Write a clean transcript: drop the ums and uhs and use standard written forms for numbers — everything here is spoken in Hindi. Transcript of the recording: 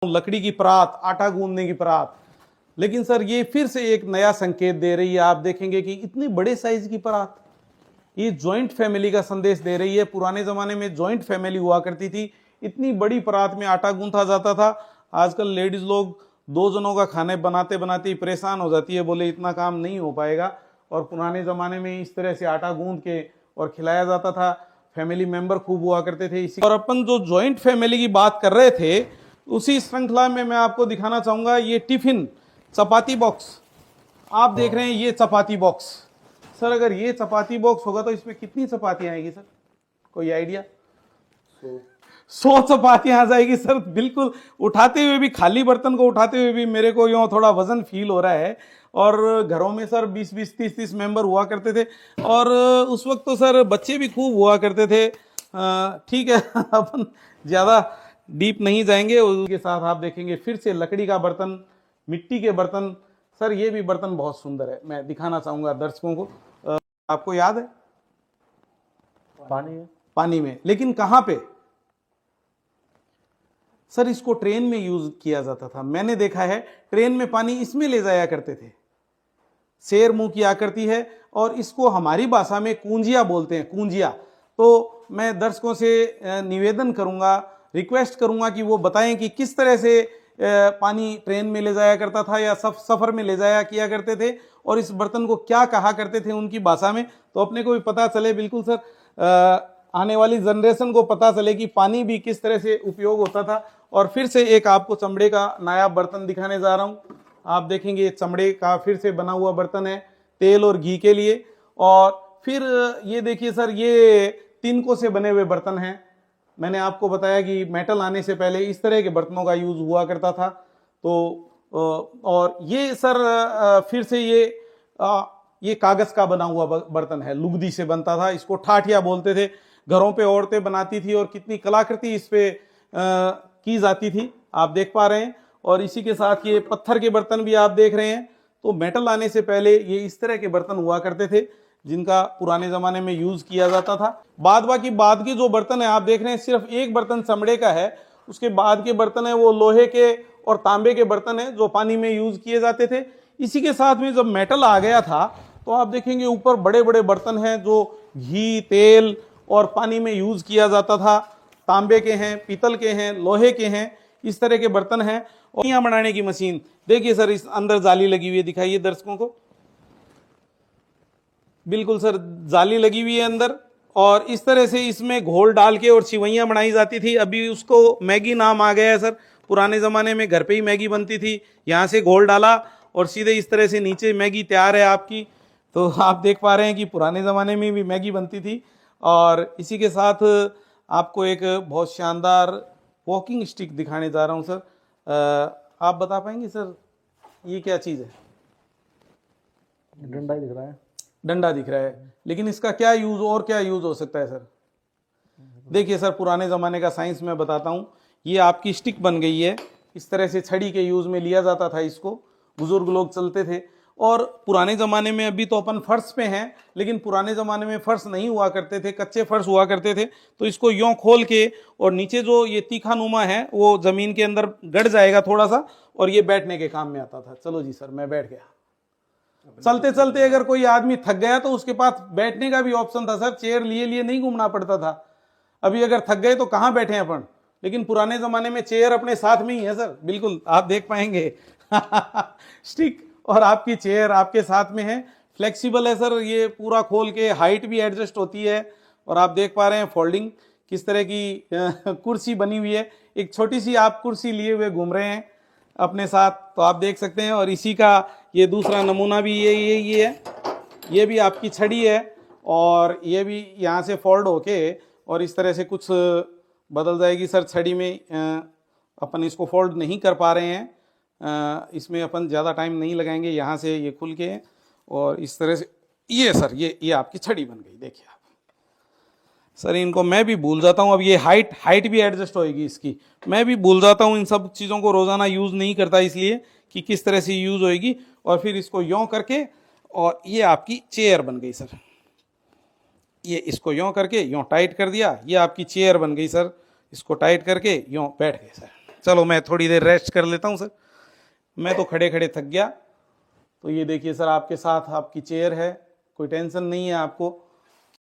लकड़ी की परात, आटा गूंदने की परात। लेकिन सर ये फिर से एक नया संकेत दे रही है। आप देखेंगे कि इतनी बड़े साइज की परात, ये जॉइंट फैमिली का संदेश दे रही है। पुराने जमाने में जॉइंट फैमिली हुआ करती थी, इतनी बड़ी परात में आटा गूंथा जाता था। आजकल लेडीज लोग 2 जनों का खाने बनाते बनाते ही परेशान हो जाती है, बोले इतना काम नहीं हो पाएगा। और पुराने जमाने में इस तरह से आटा गूंथ के और खिलाया जाता था। फैमिली मेंबर खूब हुआ करते थे इसी। और अपन जो जॉइंट फैमिली की बात कर रहे थे, उसी श्रृंखला में मैं आपको दिखाना चाहूंगा ये टिफिन चपाती बॉक्स। आप देख रहे हैं ये चपाती बॉक्स। सर अगर ये चपाती बॉक्स होगा तो इसमें कितनी चपातियां आएगी सर, कोई आइडिया? 100 चपातियां आ जाएगी सर। बिल्कुल, उठाते हुए भी, खाली बर्तन को उठाते हुए भी मेरे को यूं थोड़ा वजन फील हो रहा है। और घरों में सर 20-20, 30-30 मेंबर हुआ करते थे। और उस वक्त तो सर बच्चे भी खूब हुआ करते थे। ठीक है अपन ज्यादा डीप नहीं जाएंगे। उसके साथ आप देखेंगे फिर से लकड़ी का बर्तन, मिट्टी के बर्तन। सर ये भी बर्तन बहुत सुंदर है, मैं दिखाना चाहूंगा दर्शकों को। आपको याद है? पानी में, लेकिन कहां पे सर? इसको ट्रेन में यूज किया जाता था। मैंने देखा है ट्रेन में पानी इसमें ले जाया करते थे। शेर मुंह की आकृति है और इसको हमारी भाषा में कूंजिया बोलते हैं, कूंजिया। तो मैं दर्शकों से निवेदन करूंगा, रिक्वेस्ट करूंगा कि वो बताएं कि किस तरह से पानी ट्रेन में ले जाया करता था या सफर में ले जाया किया करते थे, और इस बर्तन को क्या कहा करते थे उनकी भाषा में, तो अपने को भी पता चले। बिल्कुल सर, आने वाली जनरेशन को पता चले कि पानी भी किस तरह से उपयोग होता था। और फिर से एक आपको चमड़े का नायाब बर्तन दिखाने जा रहा हूं। आप देखेंगे चमड़े का फिर से बना हुआ बर्तन है, तेल और घी के लिए। और फिर ये देखिए सर, ये तिनकों से बने हुए बर्तन हैं। मैंने आपको बताया कि मेटल आने से पहले इस तरह के बर्तनों का यूज हुआ करता था। तो और ये सर फिर से ये कागज का बना हुआ बर्तन है, लुगदी से बनता था। इसको ठाठिया बोलते थे। घरों पे औरतें बनाती थी और कितनी कलाकृति इस पे की जाती थी, आप देख पा रहे हैं। और इसी के साथ ये पत्थर के बर्तन भी आप देख रहे हैं। तो मेटल आने से पहले ये इस तरह के बर्तन हुआ करते थे जिनका पुराने जमाने में यूज किया जाता था। बाद के जो बर्तन है आप देख रहे हैं, सिर्फ एक बर्तन चमड़े का है। उसके बाद के बर्तन है वो लोहे के और तांबे के बर्तन है जो पानी में यूज किए जाते थे। इसी के साथ में जब मेटल आ गया था तो आप देखेंगे ऊपर बड़े बड़े बर्तन हैं जो घी, तेल और पानी में यूज किया जाता था। तांबे के हैं, पीतल के हैं, लोहे के हैं, इस तरह के बर्तन हैं। और यहाँ बनाने की मशीन देखिए सर, इस अंदर जाली लगी हुई है, दिखाइए दर्शकों को। बिल्कुल सर, जाली लगी हुई है अंदर। और इस तरह से इसमें घोल डाल के और सिवैयां बनाई जाती थी। अभी उसको मैगी नाम आ गया है सर। पुराने जमाने में घर पे ही मैगी बनती थी, यहाँ से घोल डाला और सीधे इस तरह से नीचे मैगी तैयार है आपकी। तो आप देख पा रहे हैं कि पुराने जमाने में भी मैगी बनती थी। और इसी के साथ आपको एक बहुत शानदार वॉकिंग स्टिक दिखाने जा रहा हूं सर। आप बता पाएंगे सर ये क्या चीज है? डंडा ही दिख रहा है। डंडा दिख रहा है, लेकिन इसका क्या यूज और क्या यूज हो सकता है सर? देखिए सर, पुराने जमाने का साइंस मैं बताता हूं। ये आपकी स्टिक बन गई है, इस तरह से छड़ी के यूज में लिया जाता था इसको, बुजुर्ग लोग चलते थे। और पुराने जमाने में, अभी तो अपन फर्श पे हैं, लेकिन पुराने जमाने में फर्श नहीं हुआ करते थे, कच्चे फर्श हुआ करते थे। तो इसको यों खोल के और नीचे जो ये तीखा नुमा है वो जमीन के अंदर गड़ जाएगा थोड़ा सा, और ये बैठने के काम में आता था। चलो जी सर, मैं बैठ गया। चलते चलते अगर कोई आदमी थक गया तो उसके पास बैठने का भी ऑप्शन था सर, चेयर लिए लिए नहीं घूमना पड़ता था। अभी अगर थक गए तो कहाँ बैठे अपन, लेकिन पुराने जमाने में चेयर अपने साथ में ही है सर। बिल्कुल आप देख पाएंगे स्टिक और आपकी चेयर आपके साथ में है। फ्लेक्सिबल है सर, ये पूरा खोल के हाइट भी एडजस्ट होती है। और आप देख पा रहे हैं फोल्डिंग किस तरह की कुर्सी बनी हुई है। एक छोटी सी आप कुर्सी लिए हुए घूम रहे हैं अपने साथ, तो आप देख सकते हैं। और इसी का ये दूसरा नमूना भी ये है, ये भी आपकी छड़ी है। और ये भी यहाँ से फोल्ड होके और इस तरह से कुछ बदल जाएगी सर छड़ी में। अपन इसको फोल्ड नहीं कर पा रहे हैं, इसमें अपन ज़्यादा टाइम नहीं लगाएंगे। यहाँ से ये खुल के और इस तरह से ये सर ये आपकी छड़ी बन गई। देखिए आप सर, इनको मैं भी भूल जाता हूँ। अब ये हाइट भी एडजस्ट होएगी इसकी, मैं भी भूल जाता हूँ इन सब चीज़ों को, रोज़ाना यूज़ नहीं करता इसलिए कि किस तरह से यूज़ होएगी। और फिर इसको यों करके और ये आपकी चेयर बन गई सर। ये इसको यों करके यों टाइट कर दिया, ये आपकी चेयर बन गई सर। इसको टाइट करके यों बैठ गए सर। चलो मैं थोड़ी देर रेस्ट कर लेता हूँ सर, मैं तो खड़े खड़े थक गया। तो ये देखिए सर, आपके साथ आपकी चेयर है, कोई टेंशन नहीं है आपको।